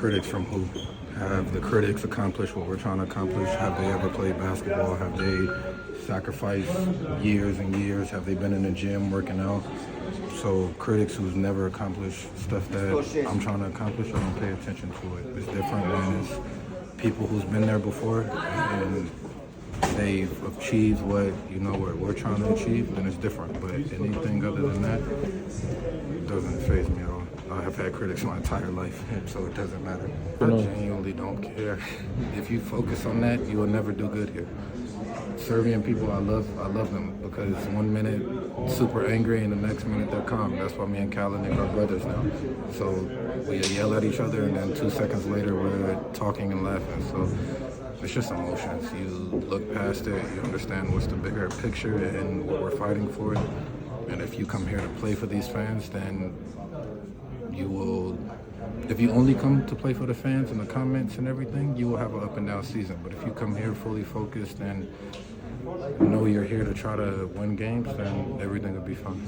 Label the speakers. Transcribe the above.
Speaker 1: critics from who? Have the critics accomplished what we're trying to accomplish? Have they ever played basketball? Have they sacrificed years and years? Have they been in the gym working out? So critics who's never accomplished stuff that I'm trying to accomplish, I don't pay attention to it. It's different when it's people who's been there before and they've achieved what what we're trying to achieve, then it's different. But anything other than that, it doesn't faze me at all. I have had critics my entire life, so it doesn't matter. I genuinely don't care. If you focus on that, you will never do good here. Serbian people, I love them because 1 minute super angry and the next minute they're calm. That's why me and Kalinick are brothers now. So we yell at each other and then 2 seconds later we're talking and laughing. So it's just emotions. You look past it, you understand what's the bigger picture and what we're fighting for. And if you come here to play for these fans, then you will, if you only come to play for the fans and the comments and everything, you will have an up and down season. But if you come here fully focused and know you're here to try to win games, then everything will be fine.